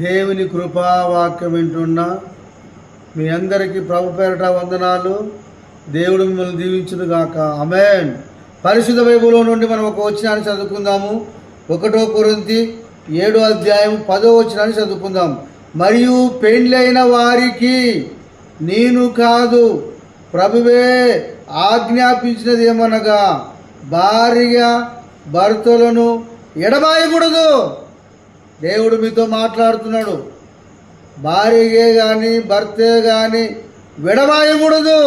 దేవుని కృపావాక్యం వింటున్న మీ అందరికీ ప్రభు పేరట వందనాలు. దేవుడు మిమ్మల్ని దీవించును గాక. ఆమేన్. పరిశుద్ధ బైబిల్లో నుండి మనం ఒక వచనాన్ని చదువుకుందాము. 1 కొరింథీ 7వ అధ్యాయం 10వ వచనాన్ని చదువుకుందాం. మరియు పెండ్లైన వారికి నేను కాదు, ప్రభువే ఆజ్ఞాపించినది ఏమనగా, భార్య భర్తలను ఎడబాయకూడదు. దేవుడు మీతో మాట్లాడుతున్నాడు. భార్యే కానీ భర్తే కానీ విడబాయకూడదు.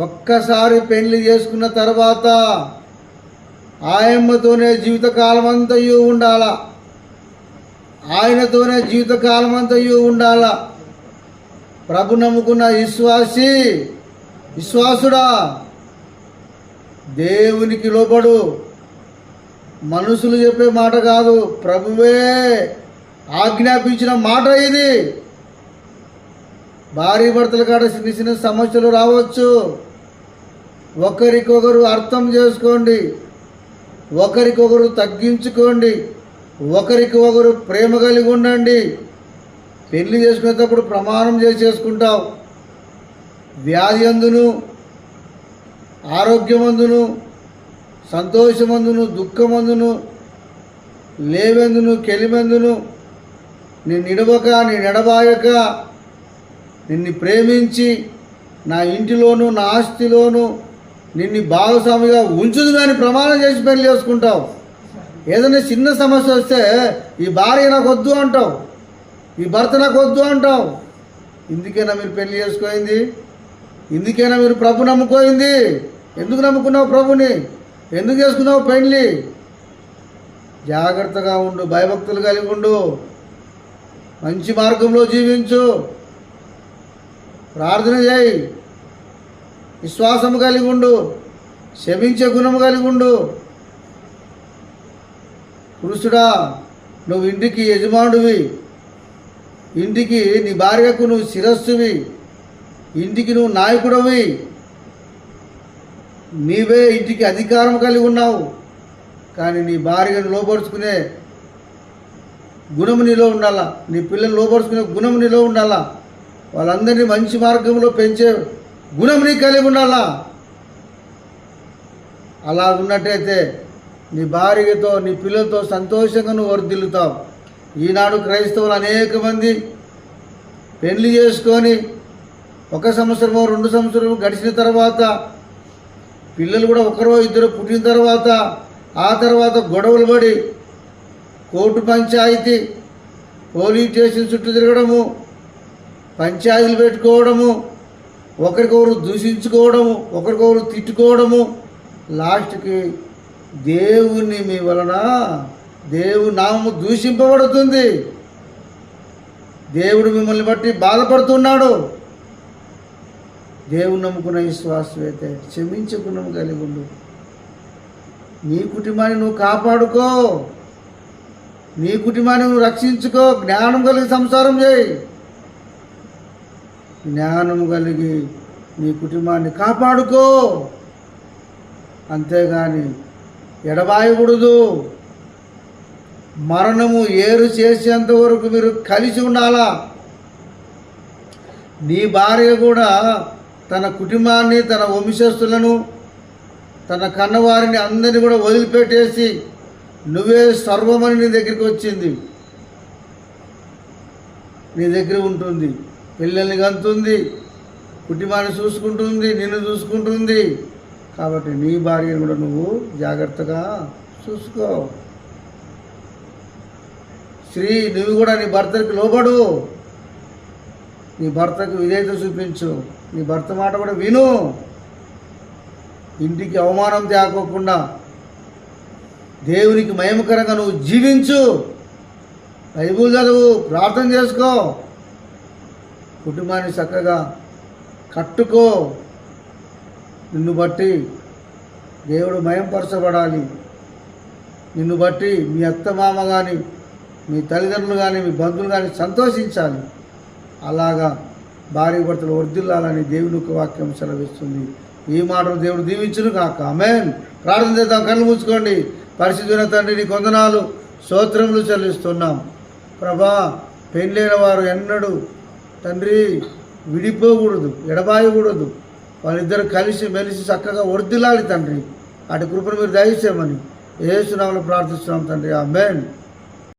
ఒక్కసారి పెళ్లి చేసుకున్న తర్వాత ఆయమ్మతోనే జీవితకాలం అంతయు ఉండాలా, ఆయనతోనే జీవితకాలం అంతయు ఉండాలా. ప్రభు నమ్ముకున్న విశ్వాసుడా, దేవునికి లోబడు. మనుషులు చెప్పే మాట కాదు, ప్రభువే ఆజ్ఞాపించిన మాట ఇది. భార్య భర్తల కాడ చిన్న చిన్న సమస్యలు రావచ్చు. ఒకరికొకరు అర్థం చేసుకోండి, ఒకరికొకరు తగ్గించుకోండి, ఒకరికి ఒకరు ప్రేమ కలిగి ఉండండి. పెళ్లి చేసుకునేటప్పుడు ప్రమాణం చేసుకుంటావు. వ్యాధి అందును, ఆరోగ్యమందును, సంతోషమందును, దుఃఖమందును, లేవెందును, కెలిమెందును నేను నిడవక, నేను ఎడబాయక, నిన్ను ప్రేమించి నా ఇంటిలోను నా ఆస్తిలోను నిన్ను భాగస్వామిగా ఉంచుదు అని ప్రమాణం చేసి పెళ్లి చేసుకుంటావు. ఏదైనా చిన్న సమస్య వస్తే ఈ భార్య నాకు వద్దు అంటావు, ఈ భర్త నాకు వద్దు అంటావు. ఇందుకేనా మీరు పెళ్లి చేసుకోయింది? ఇందుకేనా మీరు ప్రభు నమ్ముకోయింది? ఎందుకు నమ్ముకున్నావు ప్రభుని? ఎందుకు చేసుకున్నావు పెళ్ళి? జాగ్రత్తగా ఉండు, భయభక్తులు కలిగి ఉండు, మంచి మార్గంలో జీవించు, ప్రార్థన చేయి, విశ్వాసము కలిగి ఉండు, క్షమించే గుణము కలిగి ఉండు. పురుషుడా, నువ్వు ఇంటికి యజమానుడివి, ఇంటికి నీ భార్యకు నువ్వు శిరస్సువి, ఇంటికి నువ్వు నాయకుడివి, నీవే ఇంటికి అధికారం కలిగి ఉన్నావు. కానీ నీ భార్యను లోపరుచుకునే గుణము నీలో ఉండాలా, నీ పిల్లలు లోపరుచుకునే గుణము నీలో ఉండాలా, వాళ్ళందరినీ మంచి మార్గంలో పెంచే గుణం నీకు కలిగి ఉండాలా. అలా ఉన్నట్టయితే నీ భార్యతో నీ పిల్లలతో సంతోషంగా నువ్వు వర్ధిల్లుతావు. ఈనాడు క్రైస్తవులు అనేక మంది పెళ్లి చేసుకొని 1 సంవత్సరమో 2 సంవత్సరమో గడిచిన తర్వాత, పిల్లలు కూడా 1 2 పుట్టిన తర్వాత, ఆ తర్వాత గొడవలు పడి కోర్టు పంచాయతీ, పోలీస్ స్టేషన్ చుట్టూ తిరగడము, పంచాయతీలు పెట్టుకోవడము, ఒకరికొకరు దూషించుకోవడము, ఒకరికొకరు తిట్టుకోవడము, లాస్ట్కి దేవుని మీ వలన దేవుని నామము దూషింపబడుతుంది. దేవుడు మిమ్మల్ని బట్టి బాధపడుతున్నాడు. దేవుని నమ్ముకున్న విశ్వాసమైతే క్షమించే గుణం కలిగి ఉండు. నీ కుటుంబాన్ని నువ్వు కాపాడుకో, నీ కుటుంబాన్ని నువ్వు రక్షించుకో. జ్ఞానం కలిగి సంసారం చేయి, జ్ఞానం కలిగి నీ కుటుంబాన్ని కాపాడుకో. అంతేగాని ఎడబాయకూడదు. మరణము ఏరు చేసేంత వరకు మీరు కలిసి ఉండాలా. నీ భార్య కూడా తన కుటుంబాన్ని, తన వంశస్థులను, తన కన్నవారిని అందరినీ కూడా వదిలిపెట్టేసి నువ్వే సర్వమని నీ దగ్గరికి వచ్చింది, నీ దగ్గర ఉంటుంది, పిల్లల్ని కంటుంది, కుటుంబాన్ని చూసుకుంటుంది, నిన్ను చూసుకుంటుంది. కాబట్టి నీ భార్యను కూడా నువ్వు జాగ్రత్తగా చూసుకో. స్త్రీ, నువ్వు కూడా నీ భర్తకి లోబడు, నీ భర్తకు విధేయత చూపించు, నీ భర్త మాట కూడా విను. ఇంటికి అవమానం తేకోకుండా దేవునికి మహిమకరంగా నువ్వు జీవించు. బైబిల్ చదువు, ప్రార్థన చేసుకో, కుటుంబాన్ని చక్కగా కట్టుకో. నిన్ను బట్టి దేవుడు మహిమపరచబడాలి. నిన్ను బట్టి మీ అత్తమామ కానీ, మీ తల్లిదండ్రులు కానీ, మీ బంధువులు కానీ సంతోషించాలి. అలాగా భార్య భర్తలు వర్ధిల్లాలని దేవుని యొక్క వాక్యం సెలవిస్తుంది. ఈ మాటలు దేవుడు దీవించును కాక. ఆమేన్. ప్రార్థన చేద్దాం. కళ్ళు మూసుకోండి. పరిశుద్ధుడైన తండ్రి, నీ వందనాలు, స్తోత్రములు చెల్లిస్తున్నాం. ప్రభా పెళ్ళైన వారు ఎన్నడూ తండ్రి విడిపోకూడదు, ఎడబాయకూడదు. వాళ్ళిద్దరు కలిసి మెలిసి చక్కగా వర్ధిల్లాలి తండ్రి. అటు కృపను మీరు దయచేయమని యేసు నామములో ప్రార్థిస్తున్నాం తండ్రి. ఆమేన్.